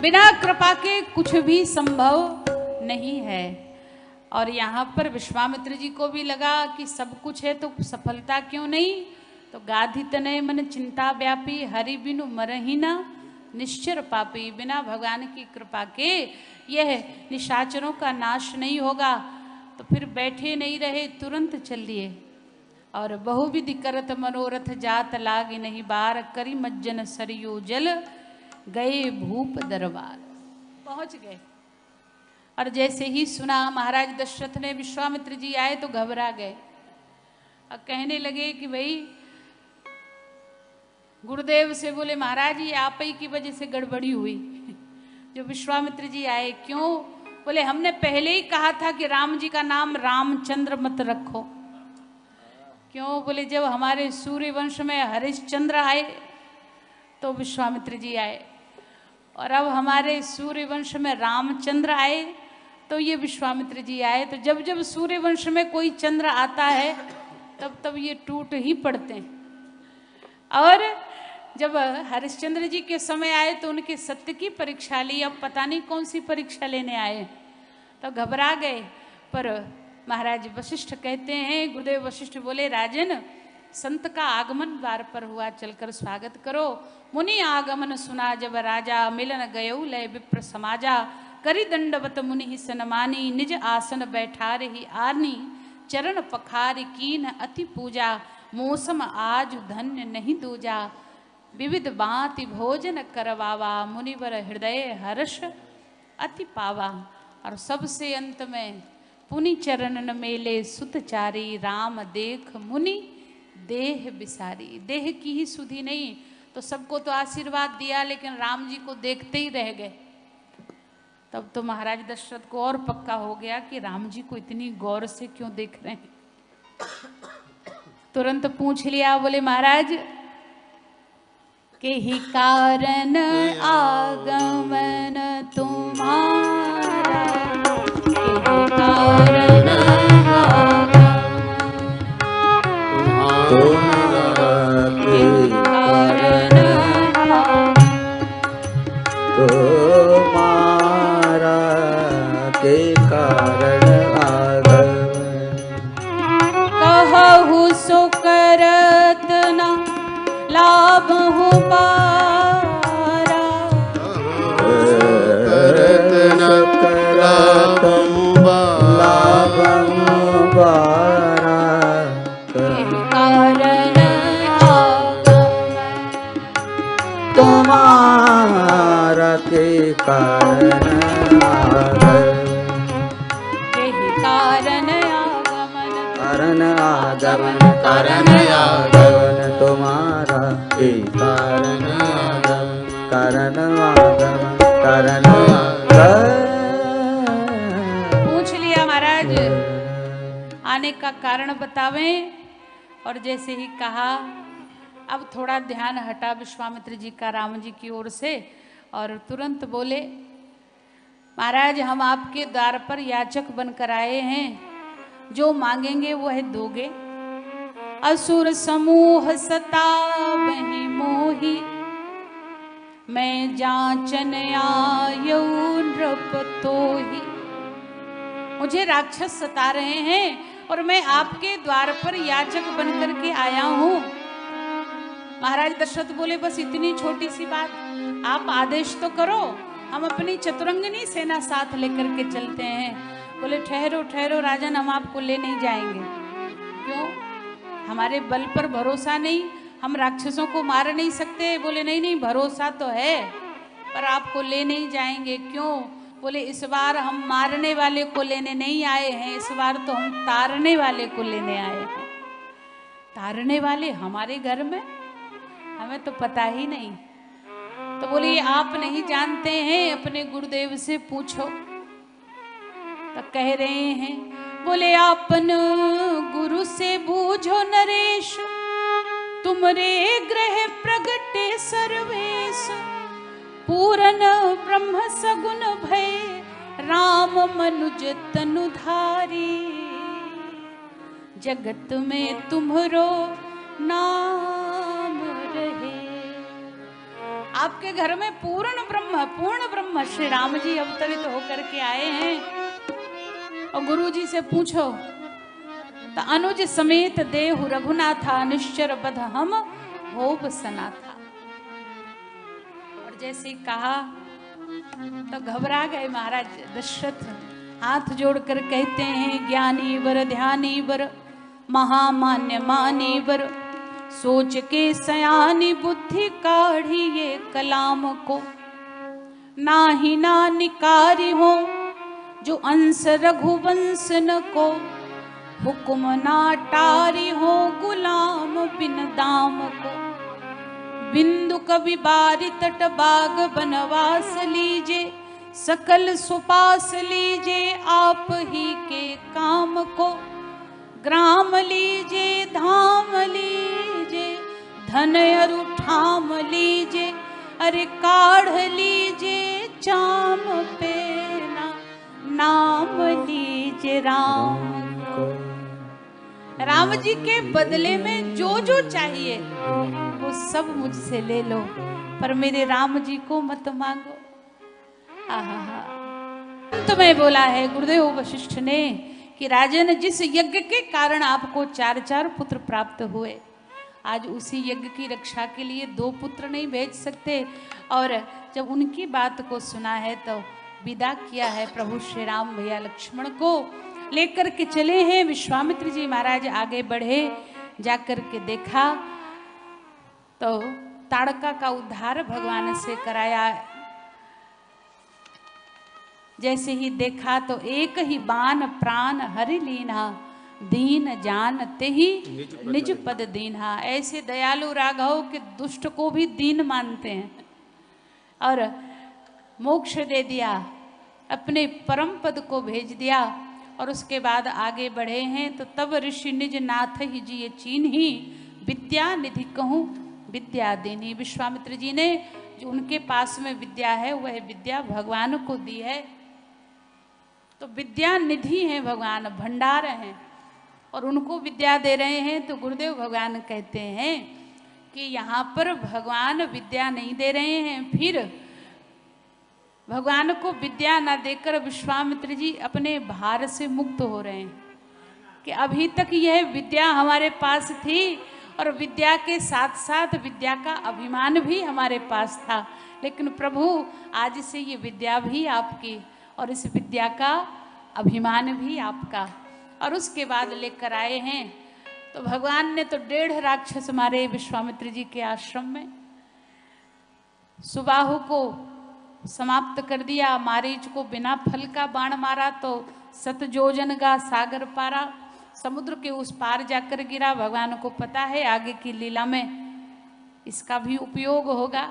बिना कृपा के कुछ भी संभव नहीं है। और यहाँ पर विश्वामित्र जी को भी लगा कि सब कुछ है तो सफलता क्यों नहीं। तो गाधि तनय मन चिंता व्यापी, हरि बिनु मरहि न निश्चर पापी। बिना भगवान की कृपा के यह निशाचरों का नाश नहीं होगा। तो फिर बैठे नहीं रहे, तुरंत चल लिए। और बहुविधि करत मनोरथ जात लागे नहीं बार, करी मज्जन सरयू जल गए भूप दरबार। पहुंच गए। और जैसे ही सुना महाराज दशरथ ने विश्वामित्र जी आए तो घबरा गए और कहने लगे कि भाई, गुरुदेव से बोले महाराज ये आप ही की वजह से गड़बड़ी हुई। जो विश्वामित्र जी आए, क्यों? बोले हमने पहले ही कहा था कि राम जी का नाम रामचंद्र मत रखो। क्यों? बोले जब हमारे सूर्य वंश में हरिश्चंद्र आए तो विश्वामित्र जी आए, और अब हमारे सूर्य वंश में रामचंद्र आए तो ये विश्वामित्र जी आए। तो जब जब सूर्य वंश में कोई चंद्र आता है तब तब ये टूट ही पड़ते हैं। और जब हरिश्चंद्र जी के समय आए तो उनके सत्य की परीक्षा ली। अब पता नहीं कौन सी परीक्षा लेने आए, तो घबरा गए। पर महाराज वशिष्ठ कहते हैं, गुरुदेव वशिष्ठ बोले राजन, संत का आगमन द्वार पर हुआ, चलकर स्वागत करो। मुनि आगमन सुना जब राजा, मिलन गयौ लय विप्र समाजा। करी दंडवत मुनि ही सनमानी, निज आसन बैठा रही आनी। चरण पखार कीन अति पूजा, मौसम आज धन्य नहीं दूजा। विविध बाति भोजन करवावा, मुनिवर हृदय हर्ष अति पावा। और सबसे अंत में, पुनि चरणन मेले सुतचारी, राम देख मुनि देह बिसारी। देह की ही सुधि नहीं, तो सबको तो आशीर्वाद दिया, लेकिन राम जी को देखते ही रह गए। तब तो महाराज दशरथ को और पक्का हो गया कि राम जी को इतनी गौर से क्यों देख रहे हैं। तुरंत पूछ लिया, बोले महाराज के ही कारण आगमन तुम्हारा, के ही कारण पूछ लिया महाराज, आने का कारण बतावें। और जैसे ही कहा, अब थोड़ा ध्यान हटा विश्वामित्र जी का राम जी की ओर से, और तुरंत बोले महाराज हम आपके द्वार पर याचक बनकर आए हैं, जो मांगेंगे वह दोगे। असुर समूह सतावहि मोहि, मैं जांचन आयौ नृप तोहि। मुझे राक्षस सता रहे हैं और मैं आपके द्वार पर याचक बनकर के आया हूँ। महाराज दशरथ बोले बस इतनी छोटी सी बात, आप आदेश तो करो, हम अपनी चतुरंगिनी सेना साथ लेकर के चलते हैं। बोले ठहरो ठहरो राजन, हम आपको ले नहीं जाएंगे। क्यों? हमारे बल पर भरोसा नहीं, हम राक्षसों को मार नहीं सकते। बोले नहीं नहीं, भरोसा तो है, पर आपको ले नहीं जाएंगे। क्यों? बोले इस बार हम मारने वाले को लेने नहीं आए हैं, इस बार तो हम तारने वाले को लेने आए हैं। तारने वाले हमारे घर में? हमें तो पता ही नहीं। तो बोले ये आप नहीं जानते हैं, अपने गुरुदेव से पूछो। तो कह रहे हैं, बोले आपन गुरु से बूझो नरेश, तुमरे ग्रह प्रगटे सर्वेश। पूरन ब्रह्म सगुन भय, राम मनुज तनुधारी। जगत में तुम्हरो नाम रहे। आपके घर में पूर्ण ब्रह्म श्री राम जी अवतरित होकर के आए हैं और गुरु जी से पूछो तो अनुज समेत देहु रघुनाथा निश्चर बध हम होब सना था। और जैसे कहा तो घबरा गए महाराज दशरथ, हाथ जोड़कर कहते हैं ज्ञानी वर ध्यानी वर महामान्य मानी वर, सोच के सयानी बुद्धि काढ़ी ये कलाम को, नाही ना निकारी हो जो अंश रघुवंश न को, हुक्म ना टारी हो गुलाम बिन दाम को, बिंदु कवि बारी तट बाग बनवास लीजे, सकल सुपास लीजे आप ही के काम को, ग्राम लीजे धाम लीजे धन अरु ठाम लीजे, अरे काढ़ लीजे चाम पे ना नाम लीजे राम को। राम जी के बदले में जो जो चाहिए वो सब मुझसे ले लो, पर मेरे राम जी को मत मांगो। आहा, अंत में बोला है गुरुदेव वशिष्ठ ने कि राजन, जिस यज्ञ के कारण आपको 4 पुत्र प्राप्त हुए, आज उसी यज्ञ की रक्षा के लिए 2 पुत्र नहीं भेज सकते। और जब उनकी बात को सुना है तो विदा किया है प्रभु श्री राम भैया लक्ष्मण को लेकर के चले हैं। विश्वामित्र जी महाराज आगे बढ़े, जाकर के देखा तो ताड़का का उद्धार भगवान से कराया। जैसे ही देखा तो एक ही बाण प्राण हरि लीना, दीन जानते ही निज पद दीन्हा। ऐसे दयालु राघव के दुष्ट को भी दीन मानते हैं और मोक्ष दे दिया, अपने परम पद को भेज दिया। और उसके बाद आगे बढ़े हैं तो तब ऋषि निज नाथ ही जी चीन ही, विद्या निधि कहूँ विद्या देनी। विश्वामित्र जी ने जो उनके पास में विद्या है वह विद्या भगवान को दी है। तो विद्या निधि है भगवान, भंडार हैं और उनको विद्या दे रहे हैं। तो गुरुदेव भगवान कहते हैं कि यहाँ पर भगवान विद्या नहीं दे रहे हैं, फिर भगवान को विद्या ना देकर विश्वामित्र जी अपने भार से मुक्त हो रहे हैं कि अभी तक यह विद्या हमारे पास थी और विद्या के साथ साथ विद्या का अभिमान भी हमारे पास था, लेकिन प्रभु आज से ये विद्या भी आपकी और इस विद्या का अभिमान भी आपका। और उसके बाद लेकर आए हैं तो भगवान ने तो 1.5 राक्षस मारे विश्वामित्र जी के आश्रम में, सुबाहु को समाप्त कर दिया, मारीच को बिना फल का बाण मारा तो 7 योजन का सागर पारा, समुद्र के उस पार जाकर गिरा। भगवान को पता है आगे की लीला में इसका भी उपयोग होगा।